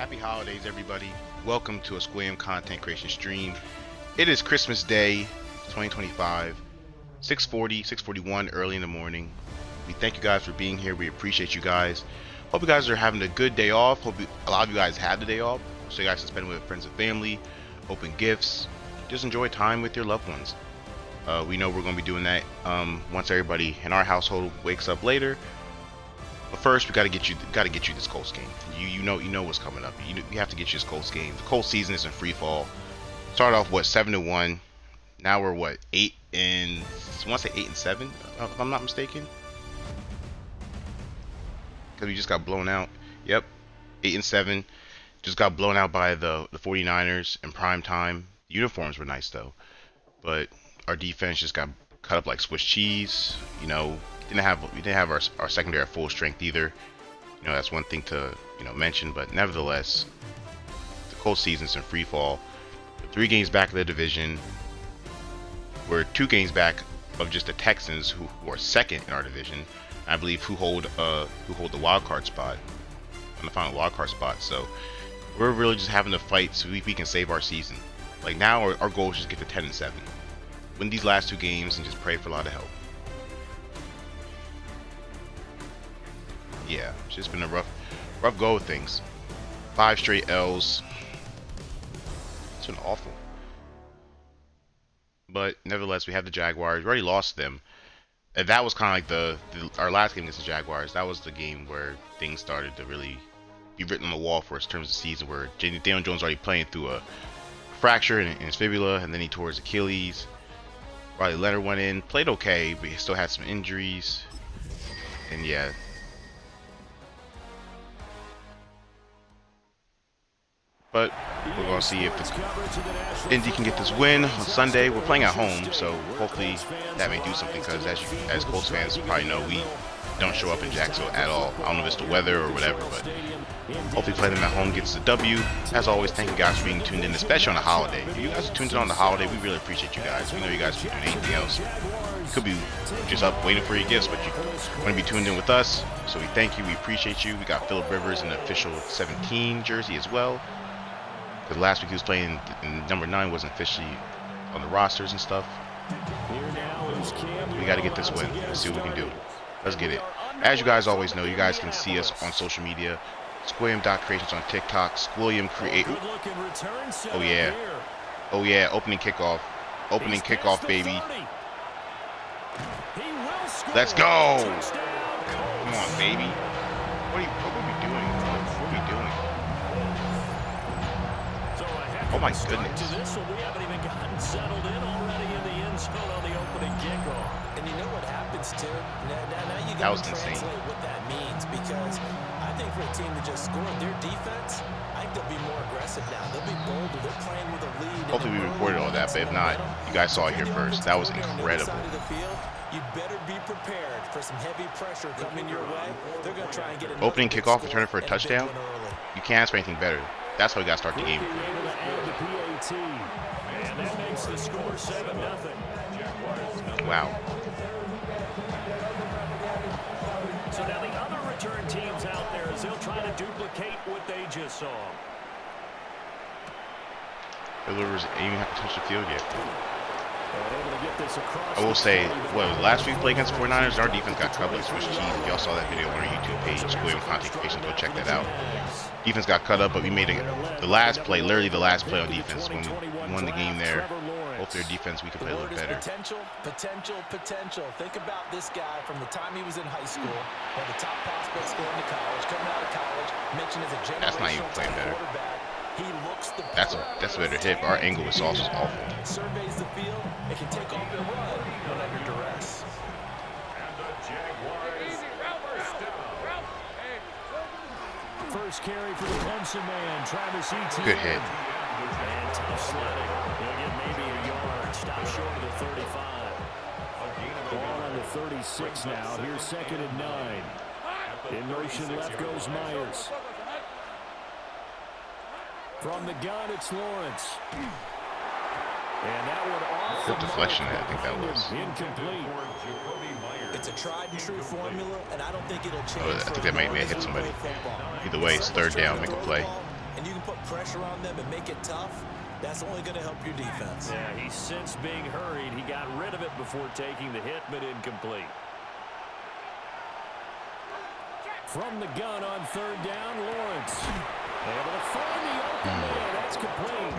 Happy holidays, everybody. Welcome to a Squam content creation stream. It is Christmas Day 2025, 6:40, 6:41 early in the morning. We thank you guys for being here. We appreciate you guys. Hope you guys are having a good day off. A lot of you guys had the day off, so you guys can spend it with friends and family, open gifts, just enjoy time with your loved ones. We know we're going to be doing that once everybody in our household wakes up later. But first, we got to get you this Colts game. You know what's coming up. You have to get you this Colts game. The Colts season is in free fall. Started off 7-1. Now we're what 8 and I want to say 8 and 7 if I'm not mistaken. Because we just got blown out. Yep, 8 and 7. Just got blown out by the 49ers in prime time. The uniforms were nice though, but our defense just got cut up like Swiss cheese. We didn't have our secondary at full strength either. That's one thing to mention, but nevertheless, the Colts season's in free fall. We're 3 games back of the division. We're 2 games back of just the Texans, who are second in our division. I believe who hold the wild card spot, on the final wild card spot. So we're really just having to fight so we can save our season. Like now, our goal is just get to 10 and 7, win these last 2 games, and just pray for a lot of help. Yeah, it's just been a rough go of things. 5 straight L's. It's been awful. But nevertheless, we have the Jaguars. We already lost them. And that was kind of like our last game against the Jaguars. That was the game where things started to really be written on the wall for us in terms of the season, where Daniel Jones already playing through a fracture in his fibula, and then he tore his Achilles. Riley Leonard went in, played okay, but he still had some injuries. And yeah. But we're going to see if Indy can get this win on Sunday. We're playing at home, so hopefully that may do something, because as Colts fans probably know, we don't show up in Jacksonville at all. I don't know if it's the weather or whatever, but hopefully playing them at home gets the W. As always, thank you guys for being tuned in, especially on the holiday. If you guys are tuned in on the holiday, we really appreciate you guys. We know you guys can do anything else. You could be just up waiting for your gifts, but you want to be tuned in with us. So we thank you. We appreciate you. We got Phillip Rivers in the official 17 jersey as well. Because last week he was playing in number 9, wasn't officially on the rosters and stuff. We got to get this win. Let's see what we can do. Let's get it. As you guys always know, you guys can see us on social media. Squilliam.creations on TikTok. Squilliam Create. Oh yeah. Oh yeah. Opening kickoff. Opening kickoff, baby. Let's go. Come on, baby. What are we doing? What are we doing? Oh my goodness. We haven't even gotten settled in already in the end zone on the opening kickoff. And you know what happens too? Now you got to translate what that means, because I think for a team to just score their defense, I think they'll be more aggressive now. They'll be bolder. They're playing with a lead. Hopefully we recorded all that, but if not, you guys saw it here first. That was incredible. You better be prepared for some heavy pressure coming your way. They're going to try and get an opening kickoff, return it for a touchdown. You can't ask for anything better. That's how we got to start the game. And that makes the score 7-0. Wow. So now the other return teams out there, as they'll try to duplicate what they just saw. Rivers ain't even have to touch the field yet. I will say, last week play against the 49ers, our defense got cut like Swiss cheese. If y'all saw that video on our YouTube page, Squilliam Content Creation, go check that out. Defense got cut up, but we made the last play, literally the last play on defense when we won the game there. Hopefully our defense, we can play a little better. Potential. Think about this guy from the time he was in high school, one of the top prospects going to college, coming out of college, mentioned as a generational. That's not even playing better. He looks the that's a better hit. Our angle is also awful. Surveys the field. It can take off and run when under duress. First carry for the Clemson man, Travis Etienne. Good hit. And tough sledding. He'll get maybe a yard. Stop short of the 35. Ball on the 36 now. Here's 2nd and 9. In motion left goes Myers. From the gun, it's Lawrence. And that one off. Good deflection, I think that was. Incomplete. It's a tried and true formula, and I don't think it'll change. I think that might hit somebody. Either way, it's 3rd down, make a play. and you can put pressure on them and make it tough, that's only going to help your defense. Yeah, he sensed being hurried. He got rid of it before taking the hit, but incomplete. From the gun on third down, Lawrence. Able to find the open man. That's complete.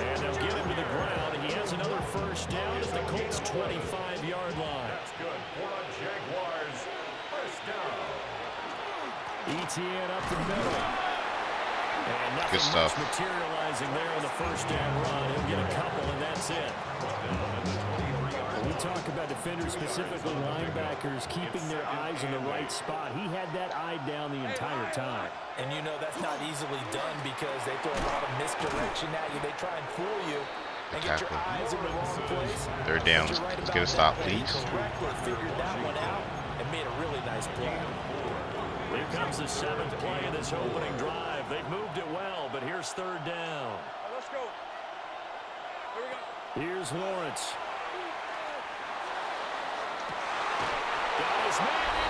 And they'll get him to the ground. He has another first down at the Colts' 25-yard line. That's good for the Jaguars. First down. ETN up the middle. And nothing Good stuff. much materializing there on the first down run. He'll get a couple, and that's it. When we talk about defenders, specifically linebackers, keeping their eyes in the right spot, he had that eye down the entire time. And you know that's not easily done because they throw a lot of misdirection at you. They try and fool you and get your eyes in the wrong place. Third down. Let's get a stop, please. Correctly figured that one out and made a really nice play. Here comes the seventh play of this opening drive. They've moved it well, but here's third down. Let's go. Here we go. Here's Lawrence.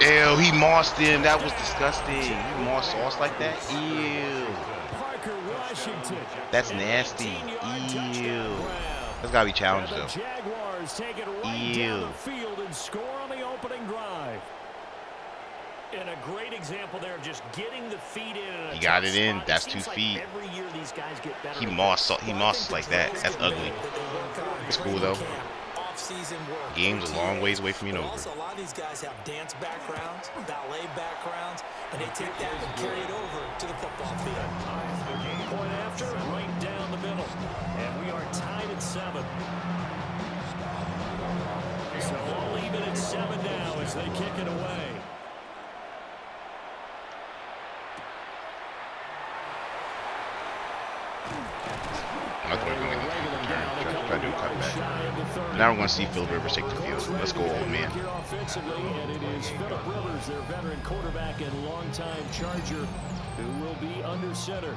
Ew, he mossed him. That was disgusting. He mossed sauce like that? Ew. Parker Washington. That's nasty. Ew. That's gotta be challenged though. Jaguars take it right down the field and score on the opening drive. And a great example there of just getting the feet in. He got it in. That's 2 feet. Every year these guys get better. He mosses like that. That's ugly. It's cool though. Game's a long ways away from being over. Also, a lot of these guys have dance backgrounds, ballet backgrounds, and they take that and carry it over to the football field. Point after, right down the middle. And we are tied at 7. So all even at 7 now as they kick it away. I thought we were going to get the return. Try to do a cutback. Now we're going to see Phil Rivers take the field. Let's go, old man. And it is Phillip Rivers, their veteran quarterback and longtime Charger, who will be under center.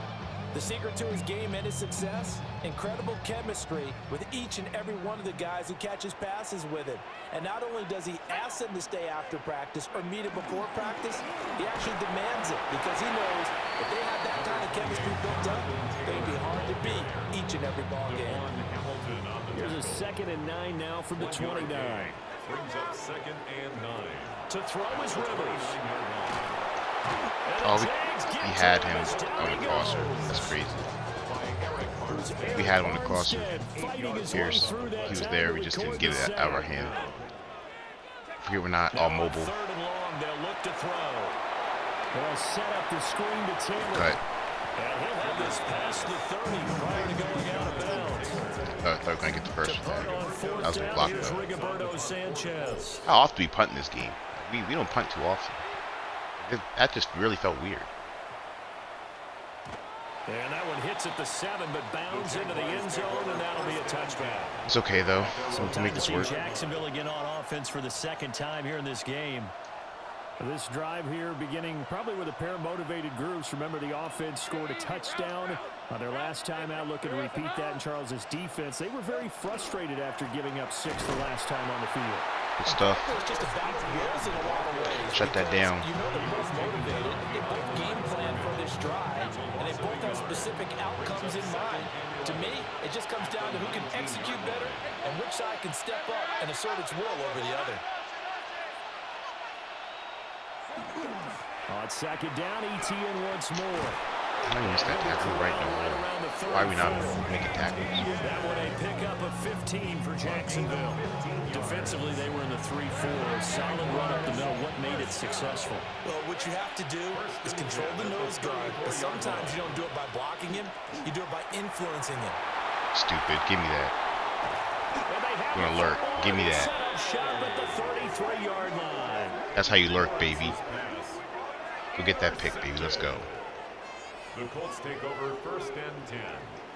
The secret to his game and his success, incredible chemistry with each and every one of the guys who catches passes with him. And not only does he ask them to stay after practice or meet him before practice, he actually demands it because he knows if they have that kind of chemistry built up, they'd be hard to beat each and every ball game. Here's a 2nd and 9 now from the 29. Brings up 2nd and 9. To throw is Rivers. Oh, he had him on the crosser. That's crazy. We had him on the crosser. Pierce, he was there. We just didn't get it out of our hand. Here we're not all mobile. They'll look to throw. They'll set up the screen to Taylor. Cut. And he'll have this past the 30 prior to going out of bounds. I thought we were going to get the first one. That was a block though. How often do we punt in this game? We don't punt too often. That just really felt weird. And that one hits at the 7, but bounds into the end zone, and that'll be a touchback. It's okay though. So we can make this work. Jacksonville again on offense for the 2nd time here in this game. This drive here beginning probably with a pair of motivated groups. Remember, the offense scored a touchdown on their last time out, looking to repeat that in Charles's defense. They were very frustrated after giving up 6 the last time on the field. Good stuff. Shut that down. You know they're both motivated. They both game plan for this drive, and they both have specific outcomes in mind. To me, it just comes down to who can execute better and which side can step up and assert its will over the other. On 2nd down, ETN once more. I missed that tackle right in the hole. Why are we not making tackles? That one a pickup of 15 for Jacksonville. Defensively, they were in the 3-4. Solid run up the middle. What made it successful? Well, what you have to do is control the nose guard, but sometimes you don't do it by blocking him. You do it by influencing him. Stupid. Give me that. You're gonna lurk. Give me that. That's how you lurk, baby. Go get that pick, baby. Let's go. The Colts take over 1st and 10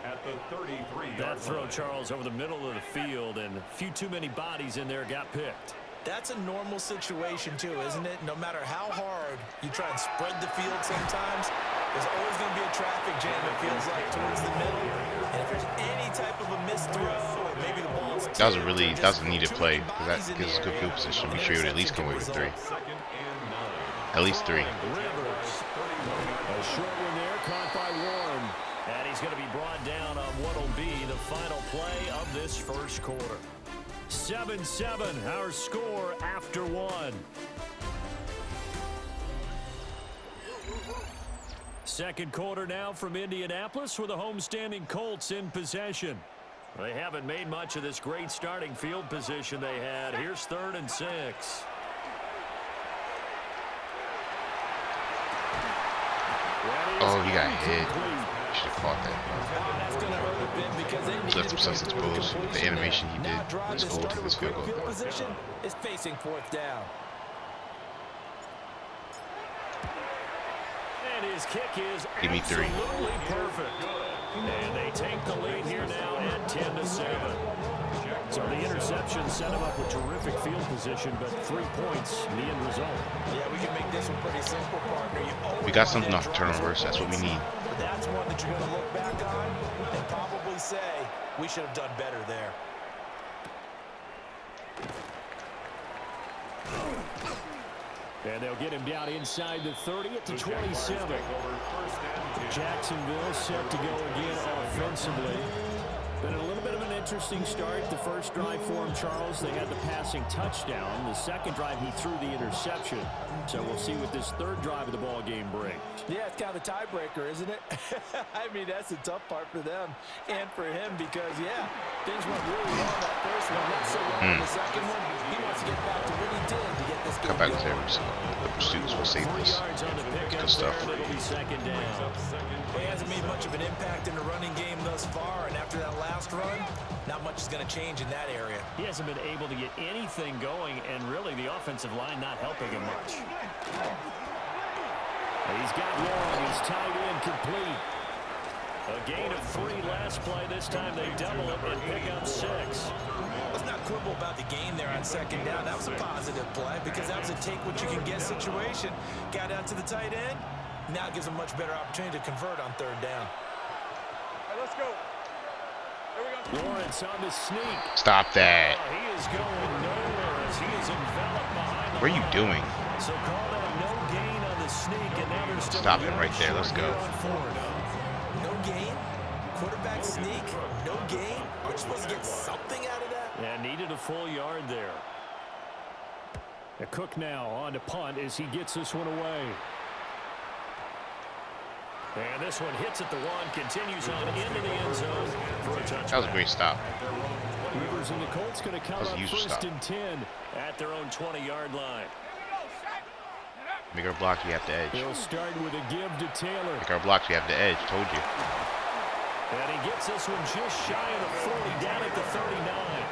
at the 33-yard That throw, line. Charles, over the middle of the field, and a few too many bodies in there got picked. That's a normal situation, too, isn't it? No matter how hard you try and spread the field sometimes, there's always going to be a traffic jam, it feels like, towards the middle. And if there's any type of a missed throw, or maybe the ball's that was a needed play, because that gives us good field position. We sure would at least come away with 3. At least 3. A short one there, caught by Warren. And he's going to be brought down on what will be the final play of this first quarter. 7-7, our score after one. Second quarter now from Indianapolis with the homestanding Colts in possession. They haven't made much of this great starting field position they had. Here's 3rd and 6. Oh, he got hit. Should have caught that. That's going to hurt a bit because they need Left himself exposed with the animation he did. Let's go take this field goal. Position is facing 4th down. And his kick is Give me 3. absolutely perfect. And they take the lead here now at 10-7. So the interception set him up with terrific field position, but 3 points, the end result. Yeah, we can make this one pretty simple, partner. We got something off the turnovers. That's what we need. That's one that you're going to look back on and probably say, we should have done better there. And they'll get him down inside the 30 at the 27. Jacksonville set to go again offensively. Been a little bit of an interesting start. The first drive for him, Charles, they had the passing touchdown. The second drive, he threw the interception. So we'll see what this third drive of the ball game brings. Yeah, it's kind of the tiebreaker, isn't it? I mean, that's the tough part for them and for him because, yeah, things went really well that first one, not so well in the second one. He wants to get back to what he did to get this game Come back going. there. The pursuits will save this. Good stuff. It'll be second down. He hasn't made much of an impact in the running game thus far, and after that last run, not much is going to change in that area. He hasn't been able to get anything going, and really the offensive line not helping him much. He's got long. He's tied in complete. A gain of 3 last play. This time they double it and pick up 6. Let's not quibble about the game there on second down. That was a positive play because that was a take-what-you-can-get situation. Got out to the tight end. Now it gives a much better opportunity to convert on 3rd down. All right, let's go. Here we go. Lawrence on the sneak. Stop that. He is going nowhere as he is enveloped behind the What are you line. doing? So call that no gain on the sneak, and now there's still Stop him right there. Let's go. No gain? Quarterback sneak? No gain? Aren't you supposed to get something out of that? Yeah, needed a full yard there. A Cook now on to punt as he gets this one away. And this one hits at the 1, continues on into the end zone for a touchdown. That was a great stop. Rivers and the Colts going to come That was a up huge 1st stop. and 10 at their own 20-yard line. Make our blocks, we have the edge. They'll start with a give to Taylor. Make our blocks, we have the edge. Told you. And he gets this one just shy of the 40, down at the 39.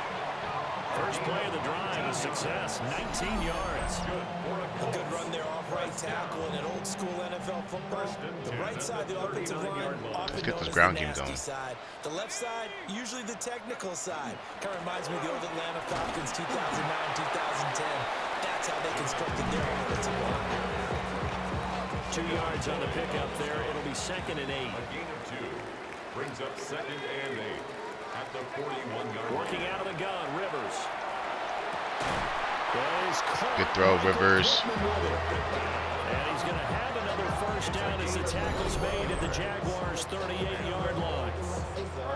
First play of the drive, a success, 19 yards. A good run there off right tackle in an old-school NFL football. The right side, the offensive line, often get known this as ground the game nasty going. side. The left side, usually the technical side. Kind of reminds me of the old Atlanta Falcons 2009, 2010. That's how they constructed their offensive line. 2 yards on the pickup there. It'll be 2nd and 8. A gain of 2 brings up 2nd and 8 at the 41-yard line. Working out of the gun, Rivers. Good throw, Rivers. And he's going to have another first down as the tackle's made at the Jaguars' 38-yard line.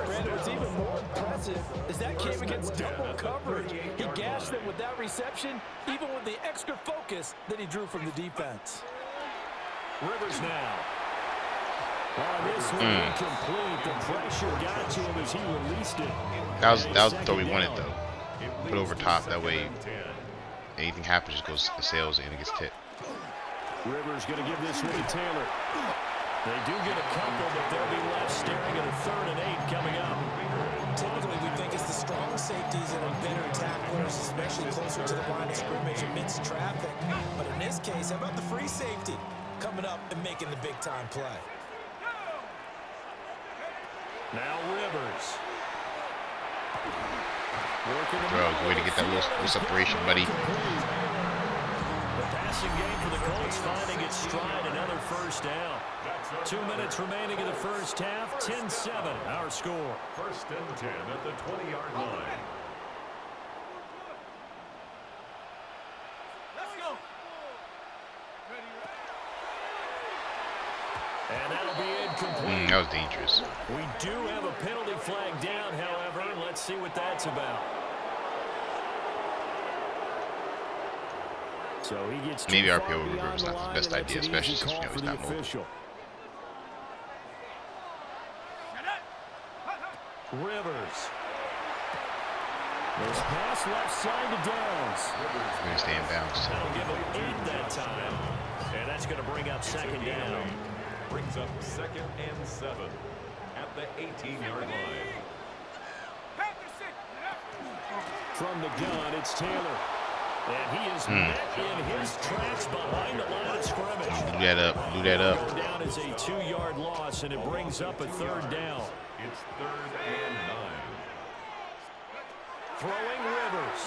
Brandon, what's even more impressive is that came against double coverage. He gashed them with that reception, even with the extra focus that he drew from the defense. Rivers now. On this one, incomplete. The pressure got to him as he released it. That was the throw we wanted, though. Put over top. That way, anything happens, just goes to sales and it gets tipped. Rivers going to give this one to Taylor. They do get a couple, but they'll be left staring at a 3rd and 8 coming up. Typically, we think it's the strong safeties that are better tacklers, especially closer to the line of scrimmage amidst traffic. But in this case, how about the free safety coming up and making the big-time play? Now Rivers. Bro, way to get that little separation, buddy. The passing game for the Colts finding its stride, another first down. 2 minutes remaining in the first half, 10-7, our score. 1st and 10 at the 20-yard line. And that'll be incomplete. That was dangerous. We do have a penalty flag down, however. Let's see what that's about. So he gets maybe RPO reverse not the best idea, especially since he's not mobile. Rivers. This pass left side to Downs. He's going to stay in bounds. That'll give him 8 that time. And that's going to bring up second down. Brings up 2nd and 7 at the 18-yard line. From the gun, it's Taylor. And he is met in his tracks behind the line of scrimmage. Blew that up. Blew that up. Down is a 2-yard loss, and it brings up a 3rd down. It's 3rd and 9. Throwing Rivers.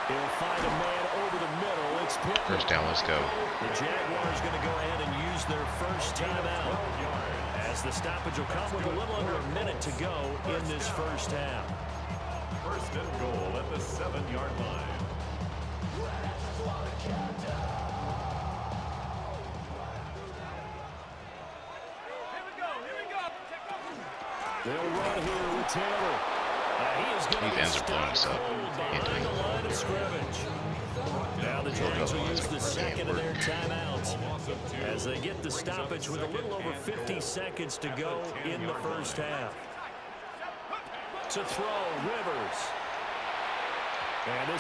He'll find a man over the middle. It's Pitt. First down, let's go. The Jaguars going to go ahead and use their first timeout, as the stoppage will come with a little under a minute to go in this first half. 1st and goal at the 7-yard line. They'll run here with Taylor. He is going to ends up blowing us up. behind the line of scrimmage. Now the Jags will use the second of their timeouts as they get the stoppage with a little over 50 seconds to go in the first half. To throw, Rivers.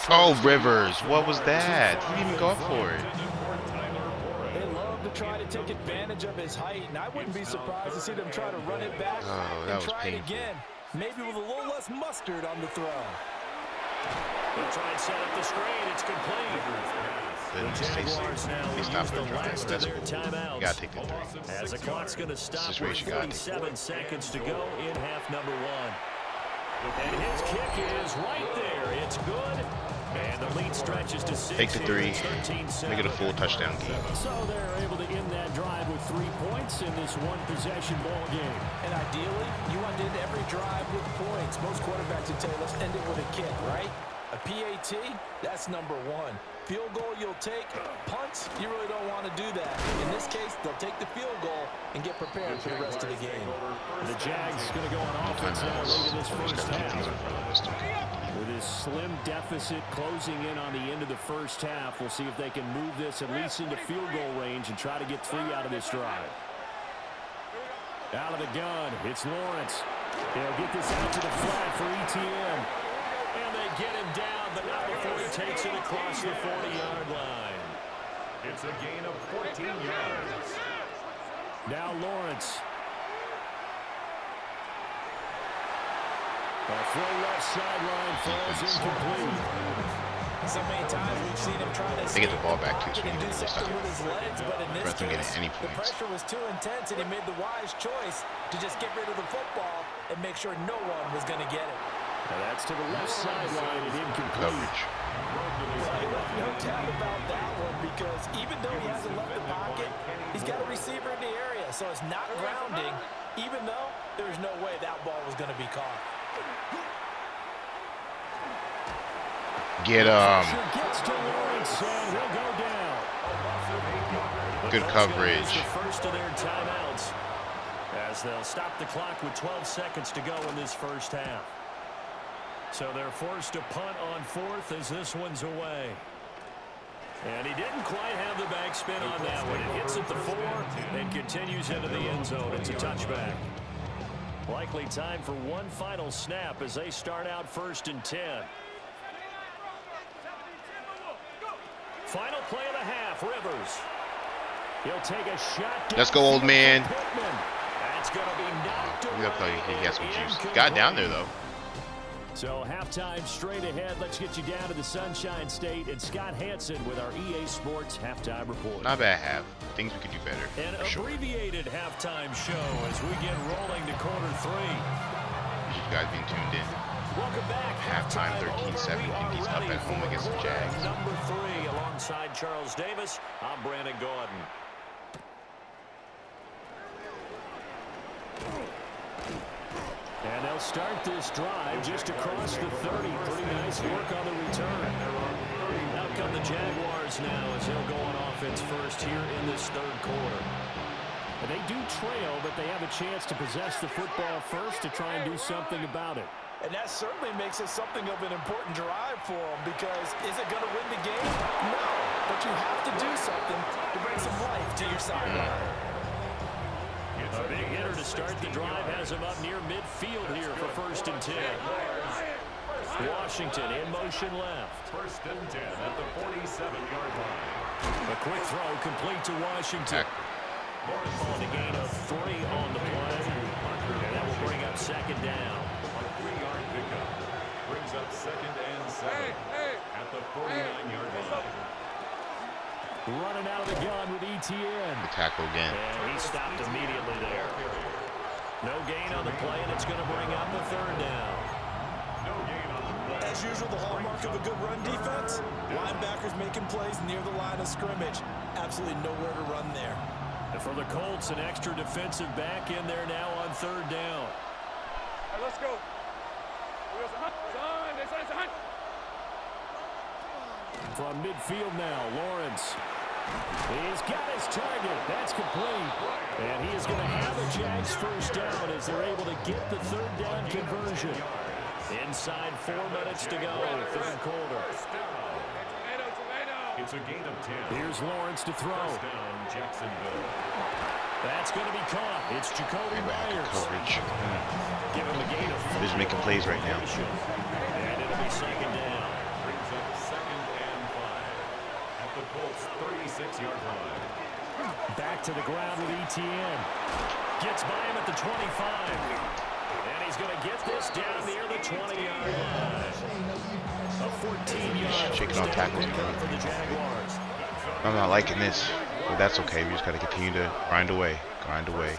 Oh, Rivers, what was that? He didn't even go up for it. They love to try to take advantage of his height, and I wouldn't be surprised to see them try to run it back and try it again. Maybe with a little less mustard on the throw. They'll try and set up the screen. It's complete. The Jaguars now use the last of their timeouts. You gotta take the 3. As the clock's going to stop with 47 seconds to go in half number 1. And his kick is right there. It's good. And the lead stretches to 6. Take the 3. Make it a full touchdown game. So they're able to end that drive with 3 points in this one-possession ball game. And ideally, you want to end every drive with points. Most quarterbacks would tell you, let's end it with a kick, right? A PAT, that's number 1. Field goal you'll take. Punts, you really don't want to do that. In this case, they'll take the field goal and get prepared for the rest of the game. The Jags going to go on offense now late in this first half. With his slim deficit closing in on the end of the first half, we'll see if they can move this at least into field goal range and try to get 3 out of this drive. Out of the gun, it's Lawrence. They'll get this out to the flat for ETN. And they get him down, but not before he takes it across the 40-yard line. It's a gain of 14 yards. Now Lawrence. A throw left sideline falls incomplete. So many times we've seen him try to They get the ball back too, so and do something with his legs, but in this case, any the points. pressure was too intense, and he made the wise choice to just get rid of the football and make sure no one was going to get it. Now that's to the left sideline and incomplete. Coverage. Well, he left no doubt about that one, because even though he hasn't left the pocket, he's got a receiver in the area, so it's not grounding, even though there's no way that ball was going to be caught. Get Gets to Lawrence and he'll go down. good coverage. The first of their timeouts, as they'll stop the clock with 12 seconds to go in this first half. So they're forced to punt on 4th as this one's away. And he didn't quite have the backspin on that one. It hits at the 4 and continues into the end zone. It's a touchback. Likely time for one final snap as they start out 1st and 10. Final play of the half, Rivers. He'll take a shot. Let's go, old man. That's going to be knocked away. He has some juice. Got down there, though. So halftime straight ahead. Let's get you down to the Sunshine State and Scott Hansen with our EA Sports halftime report. Not bad half. Things we could do better. An For sure. abbreviated halftime show as we get rolling to quarter 3. You guys being tuned in. Welcome back. Halftime 13-7. Indy's up at home against the Jags. Number 3 alongside Charles Davis. I'm Brandon Gordon. And they'll start this drive just across the 30. Pretty nice work on the return. Out come the Jaguars now as they'll go on offense first here in this 3rd quarter. do trail, but they have a chance to possess the football first to try and do something about it. And that certainly makes it something of an important drive for them, because is it going to win the game? No, but you have to do something to bring some life to your sideline. A big hitter to start the drive has him up near midfield here for 1st and 10. Washington in motion left. 1st and 10 at the 47-yard line. A quick throw complete to Washington. On a gain of 3 on the play. And that will bring up 2nd down. A 3-yard pickup brings up 2nd and 7 at the 49-yard line. Running out of the gun with ETN. The tackle again. And he stopped immediately there. No gain on the play, and it's going to bring up a 3rd down. No gain on the play. As usual, the hallmark of a good run defense, linebackers making plays near the line of scrimmage. Absolutely nowhere to run there. And for the Colts, an extra defensive back in there now on 3rd down. All right, let's go. From midfield now, Lawrence. He's got his target. That's complete. And he is going to have a Jags 1st down as they're able to get the 3rd down conversion. Inside 4 minutes to go, 3rd quarter. It's a gain of 10. Here's Lawrence to throw. 1st down, Jacksonville. That's going to be caught. It's Jacoby Myers. Coverage. Give him a gain of 4. He's just making plays right now. And it'll be 2nd down. Brings up 2nd and 5 at the Colts' 36-yard line. Back to the ground with ETN. Gets by him at the 25. And he's going to get this down near the 20-yard line. A 14-yard Shaking off tackles. for the Jaguars. I'm not liking this, but that's okay. We just got to continue to grind away. Grind away.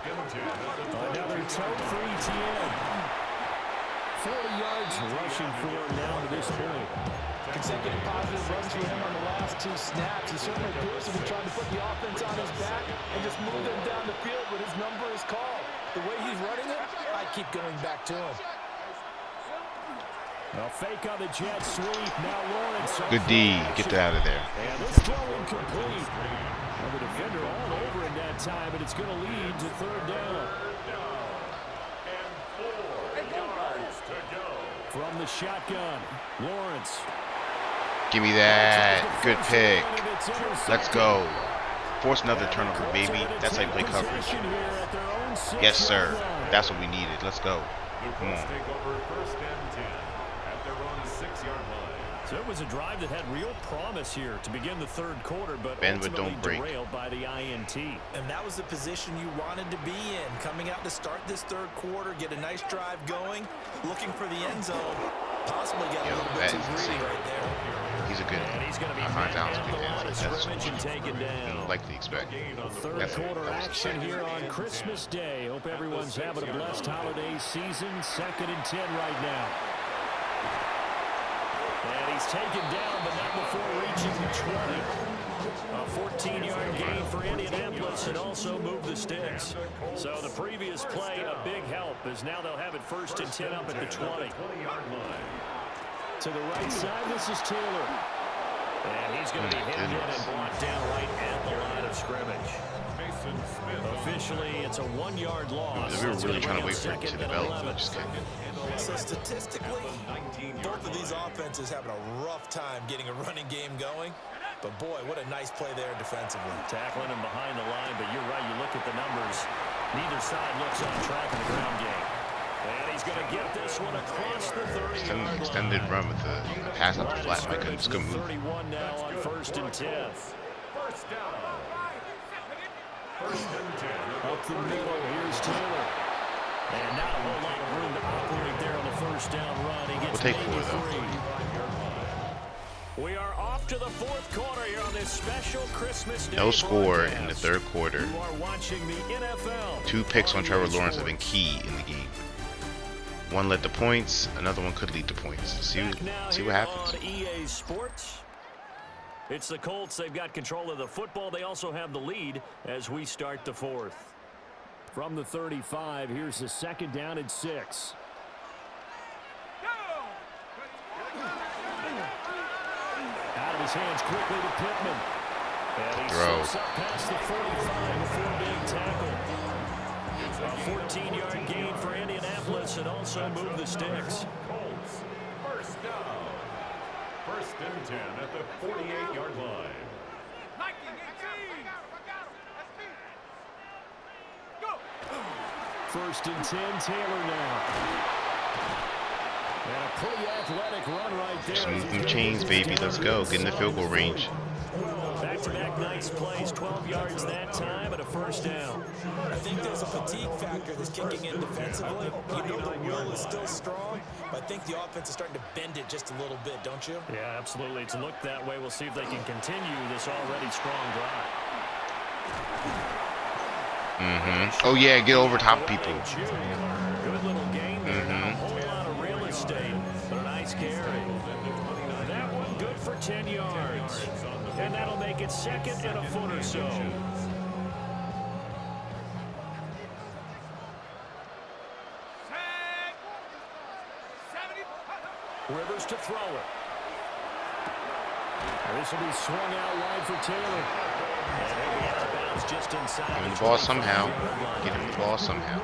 Another tote for ETN. 40 yards rushing for him now to this point. Consecutive positive runs for him on the last 2 snaps. He certainly appears to be trying to put the offense on his back and just move them down the field, but his number is called. The way he's running it, I keep going back to him. A fake on the jet sweep. Now Lawrence. Good D. Get that out of there. And this throw incomplete. And the defender all over in that time, but it's going to lead to 3rd down. And 4 yards to go. From the shotgun, Lawrence. Give me that. Good pick. Let's go. Force another turnover, baby. That's how you play coverage. Yes, sir. That's what we needed. Let's go. The Come Colts on. take over 1st and 10 at their own 6-yard line. So it was a drive that had real promise here to begin the 3rd quarter, but Bend but ultimately don't break. derailed by the INT. And that was the position you wanted to be in. Coming out to start this 3rd quarter, get a nice drive going, looking for the end zone. Possibly get a Yo, little bit that too is greedy insane. right there. He's a good. And he's going to be I find met out at good the line of That's scrimmage and taken down. like to expect. Third That's- quarter that was action insane. here on Christmas Day. Hope everyone's having a blessed holiday season. 2nd and 10 right now. And he's taken down, but not before reaching the 20. A 14-yard gain for Indianapolis and also moved the sticks. So the previous play, a big help, as now they'll have it 1st and 10 up at the 20. To the right side, this is Taylor. And he's going to be hit in and blocked down right at the line of scrimmage. Officially, it's a 1-yard loss. We were It's really gonna trying to bring wait up for it to 2nd and develop. 11. Just kidding. So statistically, both of these offenses having a rough time getting a running game going. But boy, what a nice play there defensively. Tackling him behind the line, but you're right, you look at the numbers. Neither side looks on track in the ground game. And he's going to get this one across the 30-yard line. Extended run with a pass up the flat. I couldn't just go move. 31 now on 1st and 10. First down. 1st and 10. Up the middle, here's Taylor. And not a whole lot of room to operate there on the 1st down run. He gets We'll take 4 though. 3. We are off to the 4th quarter here on this special Christmas Day No score broadcast. in the 3rd quarter. You are watching the NFL. 2 picks on Trevor Lawrence have been Sports. key in the game. One led to points, another one could lead to points. See Back now what here happens. on EA Sports. It's the Colts. They've got control of the football. They also have the lead as we start the 4th. From the 35, here's the 2nd down and 6. Out of his hands quickly to Pittman. And he Throw. slips up past the 45 before being tackled. 13-yard gain for Indianapolis and also move the sticks. Colts, first down. First and 10 at the 48-yard line. First and 10, Taylor now. And a pretty athletic run right there. Smooth them chains, baby. Let's go. Get in the field goal range. Back-to-back nice plays, 12 yards that time and a first down. I think there's a fatigue factor that's kicking in defensively. You know the will is still strong, but I think the offense is starting to bend it just a little bit, don't you? Yeah, absolutely. It's looked that way. We'll see if they can continue this already strong drive. Oh, yeah. Get over top of people. Good little gain there. Not a whole lot of real estate, but a nice carry. That one good for 10 yards. And that'll make it second and a foot or so. Rivers to throw it. This will be swung out wide for Taylor. And he'll be out of bounds just inside. Give him the ball somehow. Get him the ball somehow.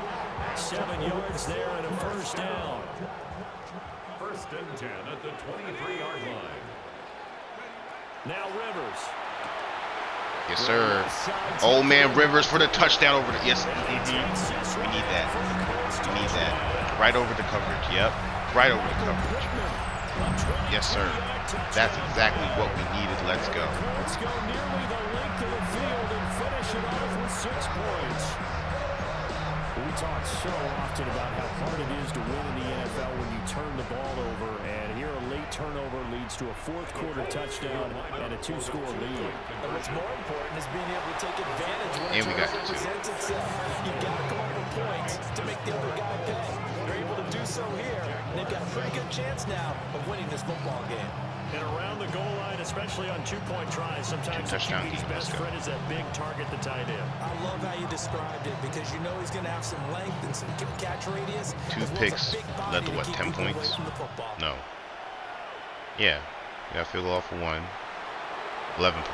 7 yards there and a first down. First and 10 at the 23-yard line. Now Rivers. Yes, sir. Oh, man, Rivers for the touchdown over the... Yes, we need that. We need that. Right over the coverage. Yep. Right over the coverage. Yes, sir. That's exactly what we needed. Let's go. Let's go nearly the length of the field and finish it off with 6 points. We talk so often about how hard it is to win in the NFL when you turn the ball over, and here a late turnover leads to a fourth-quarter touchdown and a 2-score lead. And what's more important is being able to take advantage when And we got turnover the 2. presents itself. You've got to come up with points to make the other guy pay. They're able to do so here, and they've got a pretty good chance now of winning this football game. And around the goal line, especially on 2-point tries, sometimes the Touchdown QB's game. best friend is that big target, the tight end. I love how you described it because you know he's going to have some length and some catch radius. 2 picks led to, what, 10 points? No. Yeah. We got field goal off for 1. 11 points.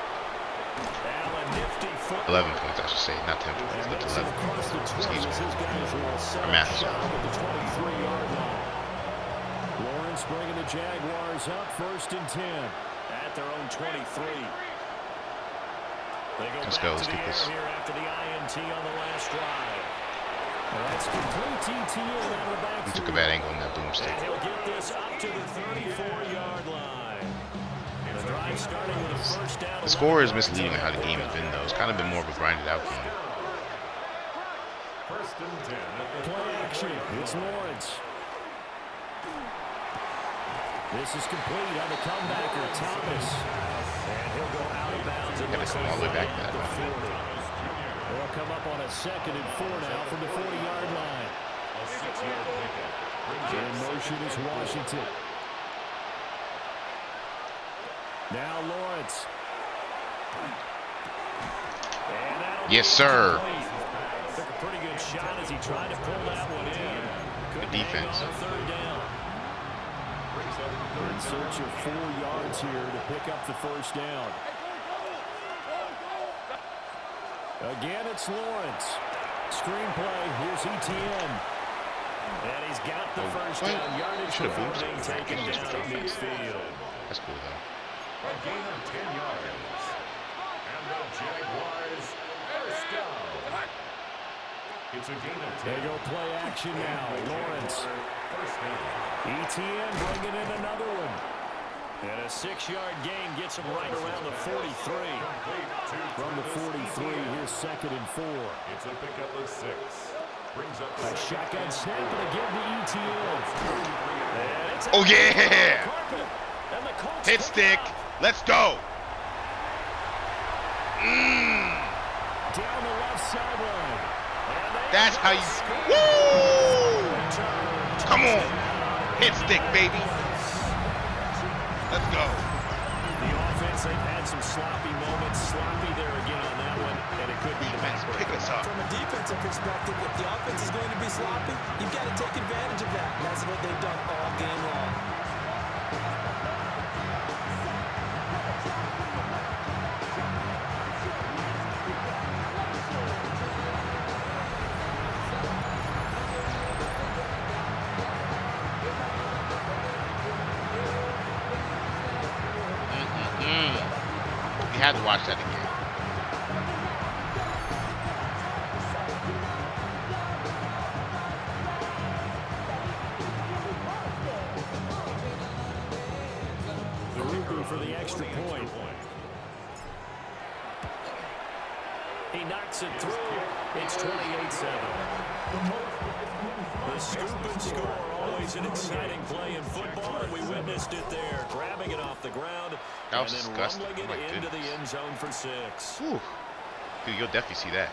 11 points, I should say. Not 10 points. Led to 11 points. Excuse me. Our math is off. Lawrence bringing the Jaguars up first and 10 at their own 23. Let's go. Let's get this. Here after the INT on the last drive. That's complete TTN out of the backfield. We took a bad angle in that boomstick. And he'll get this up to the 34-yard line. The drive starting with a first down. The score is misleading on how the game has been, though. It's kind of been more of a grinded out game. First and 10 at the Play action. It's Lawrence. This is complete on the comebacker, Thomas. And he'll go out of bounds. Gotta come all the way back to that. They'll come up on a 2nd and 4 now from the 40-yard line. A 6-yard pickup. In motion is Washington. Now Lawrence. Yes, sir. Took a pretty good shot as he tried to pull that one in. Good defense. Third down. In search of 4 yards here to pick up the first down. Again, it's Lawrence. Screenplay. Here's ETN. And he's got the first down. Yardage before being taken down midfield. That's cool, though. A gain of 10 yards. And the Jaguars first down. It's a gain of 10. They go play action now. Lawrence. First down. ETN bringing in another one. And a 6-yard gain gets him right around the 43. From the 43, here's 2nd and 4. It's a pickup of 6. Brings up A shotgun snap and again to ETN. Oh, yeah! Hit stick. Let's go. Down the left sideline. That's how you... Woo! Come on. Hit stick, baby. Let's go. The offense, they've had some sloppy moments. Sloppy there again on that one, and it could be the Defense, pick us up. From a defensive perspective, if the offense is going to be sloppy, you've got to take advantage of that. And that's what they've done all game long. had to watch that again. The Ruger for the extra point. He knocks it through. It's 28-7. The scoop and score, always an exciting play in football, and we witnessed it there, grabbing it off the ground That was and then disgusting. rumbling Oh it into the end zone for 6. Whew. Dude, you'll definitely see that.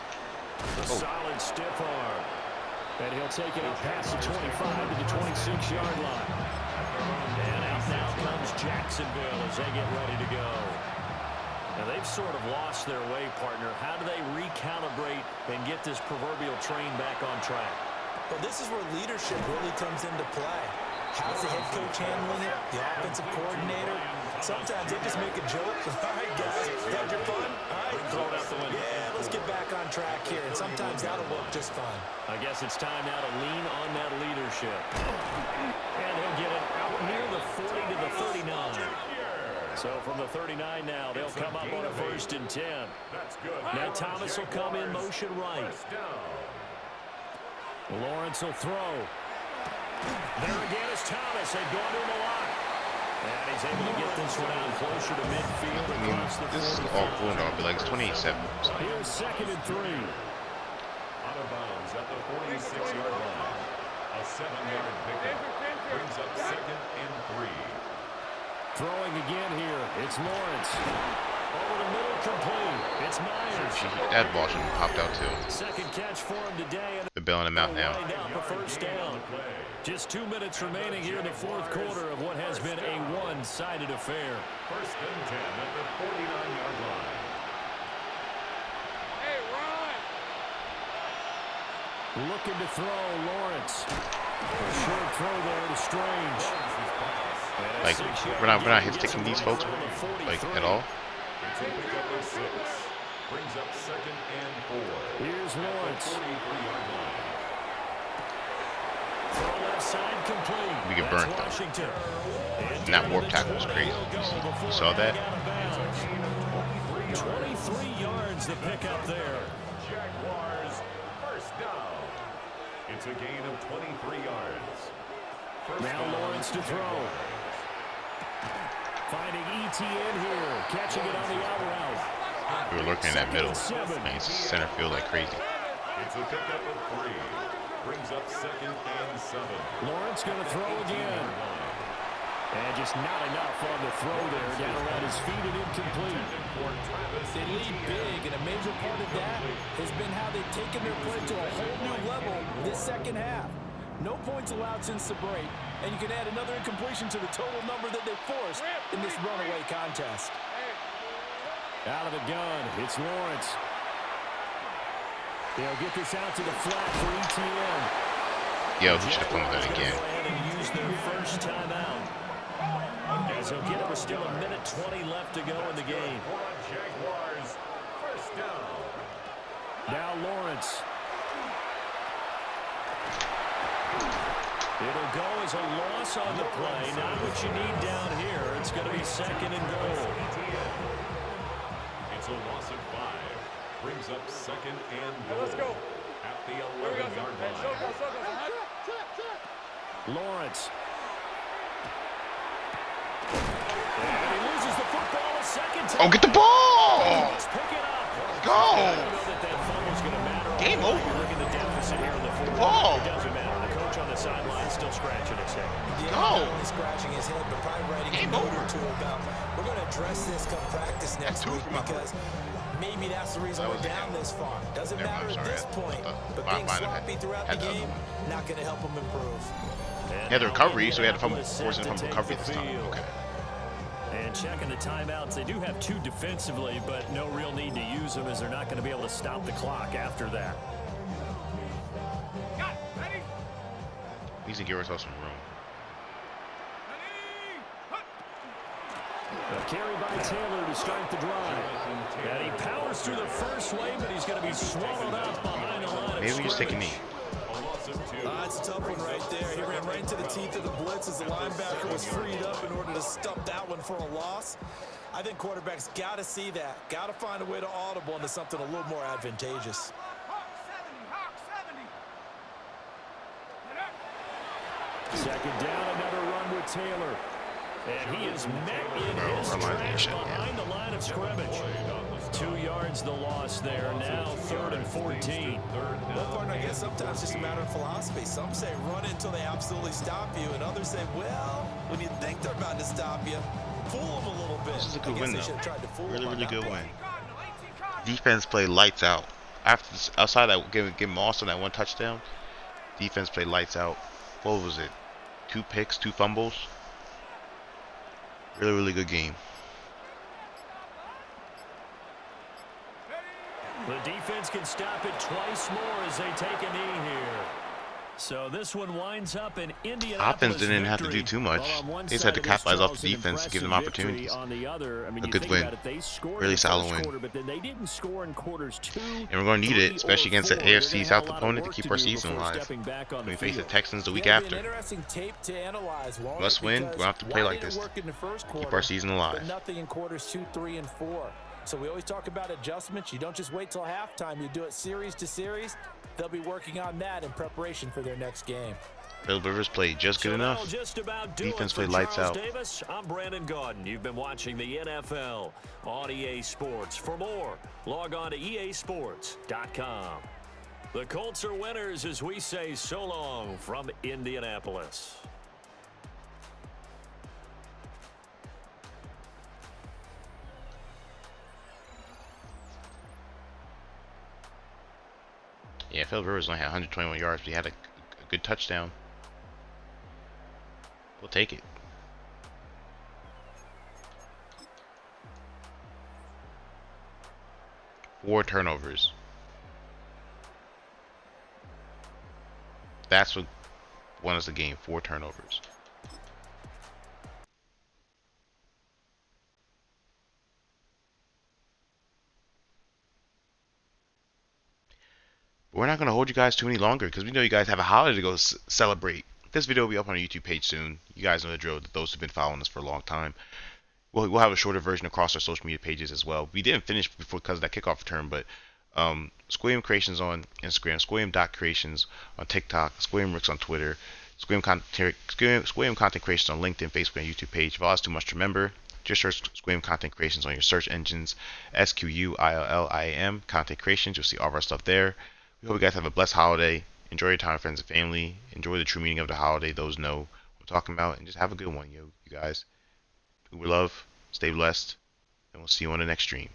A solid stiff arm. And he'll take it out past the 25 to the 26-yard line. And out now comes Jacksonville as they get ready to go. Now, they've sort of lost their way, partner. How do they recalibrate and get this proverbial train back on track? Well, this is where leadership really comes into play. How's the head coach handling it? The offensive coordinator? Sometimes they just make a joke. All right, guys, had your fun? All right, Throw it out the window. yeah, let's get back on track here. And sometimes that'll work just fine. I guess it's time now to lean on that leadership. And he'll get it out near the 40 to the 39. So from the 39 now, they'll come up on a 1st and 10. Now Thomas will come in motion right. Lawrence will throw. There again is Thomas. They've gone to him a lot. And he's able to get this one out closer to midfield I mean, across the this is 45. all cool and all, but like it's 28-7. So. Here's 2nd and 3. Out of bounds at the 46-yard line. A 7-yard pickup brings up 2nd and 3. Throwing again here. It's Lawrence. Over the middle, complete. It's Myers. That ball should have popped out too. Second catch for him today. And They're bailing him out now. lined up a 1st down. Just 2 minutes remaining here in the 4th quarter of what has been a one-sided affair. 1st and 10 at the 49-yard line. Hey, run! Looking to throw, Lawrence. A short throw there to Strange. Like we're not hit sticking these folks like at all. It's a pickup of 6. Brings up 2nd and 4. Here's Lawrence. 43-yard line. Throw left side complete. We get That's burnt, though. Washington. And that warp tackle was crazy. You saw that? 23 yards to pick up there. Jaguars, 1st down. It's a gain of 23 yards. Now Lawrence to throw. Finding ETN here. Catching it on the out route. We were lurking in that middle. Man, it's center field like crazy. It's a pickup of 3. Brings up 2nd and 7. Lawrence going to throw again. And just not enough on the throw there. Down around his feet and incomplete. They lead big, and a major part of that has been how they've taken their play to a whole new level this second half. No points allowed since the break, and you can add another incompletion to the total number that they forced in this runaway contest. Out of the gun, it's Lawrence. They'll get this out to the flat for ETN. Yo, he should have come with that again. And use their first timeout. As they'll get it with still 1:20 left to go in the game. Jaguars, 1st down. Now Lawrence. It'll go as a loss on the play. Not what you need down here. It's going to be 2nd and goal. It's a loss of 5. Brings up 2nd and Hey, goal. let's go. At the Here we go. 11-yard Hey, line. Lawrence. And he loses the football a second time. Oh, get the ball! Let's pick it up. Go! I don't know that fumble's going to matter. Game over. Look at the deficit here in the fourth. Ball. It doesn't matter. The coach on the sideline still scratching his head. Yeah, Go. not only scratching his head, but probably writing Game a note over. or two about, we're going to address this come practice next two week for my because maybe that's the reason That we're was a down game. this far. Doesn't Never matter mind, at sorry. this point, but Fine, being fine, sloppy throughout had the the other game, one. not going to help them improve. He had the recovery, so he had to force it from recovery this time. Okay. And checking the timeouts, they do have 2 defensively, but no real need to use them as they're not going to be able to stop the clock after that. Needs to give ourselves some room. A carry by Taylor to start the drive. And he powers through the first wave, but he's going to be swallowed up behind the line. Maybe we just take a knee. That's a tough one right there. He ran right into the teeth of the blitz as the linebacker was freed up in order to stop that one for a loss. I think quarterbacks got to see that. Got to find a way to audible into something a little more advantageous. Second down, another run with Taylor. And he is met in his tracks behind the line of scrimmage. 2 yards the loss there. Now 3rd and 14. Well, partner, I guess sometimes it's just a matter of philosophy. Some say run until they absolutely stop you, and others say, well, when you think they're about to stop you, fool them a little bit. This is a good win, though. Really, really good win. Defense played lights out. Outside that, give Austin that one touchdown. Defense played lights out. What was it? 2 picks, 2 fumbles. Really, really good game. The defense can stop it twice more as they take a knee here. So this one winds up in Indianapolis. Offense didn't have to do too much. They just had to capitalize off the defense to give them opportunities. A good win. Really solid win. But then they didn't score in quarters 2. And we're going to need it, especially against the AFC South opponent, to keep our season alive. When we face the Texans the week after. Must win. We're going to have to play like this to keep our season alive. Nothing in quarters 2, 3, and 4. So we always talk about adjustments. You don't just wait till halftime. You do it series to series. They'll be working on that in preparation for their next game. Philip Rivers played just good enough. Defense played lights out. Davis, I'm Brandon Gaudin. You've been watching the NFL on EA Sports. For more, log on to easports.com. The Colts are winners as we say so long from Indianapolis. Yeah, Philip Rivers only had 121 yards, but he had a good touchdown. We'll take it. Four turnovers. That's what won us the game. 4 turnovers. We're not going to hold you guys too any longer because we know you guys have a holiday to go celebrate. This video will be up on our YouTube page soon. You guys know the drill. Those who've been following us for a long time. We'll have a shorter version across our social media pages as well. We didn't finish before because of that kickoff return, but Squam Creations on Instagram, Squam.creations on TikTok, Squam Ricks on Twitter, Squam Content Creations on LinkedIn, Facebook, and YouTube page. If all is too much to remember, just search Squam Content Creations on your search engines. SQUILLIAM Content Creations. You'll see all of our stuff there. We hope you guys have a blessed holiday. Enjoy your time with friends and family. Enjoy the true meaning of the holiday. Those know what I'm talking about. And just have a good one, you guys. Uber love. Stay blessed. And we'll see you on the next stream.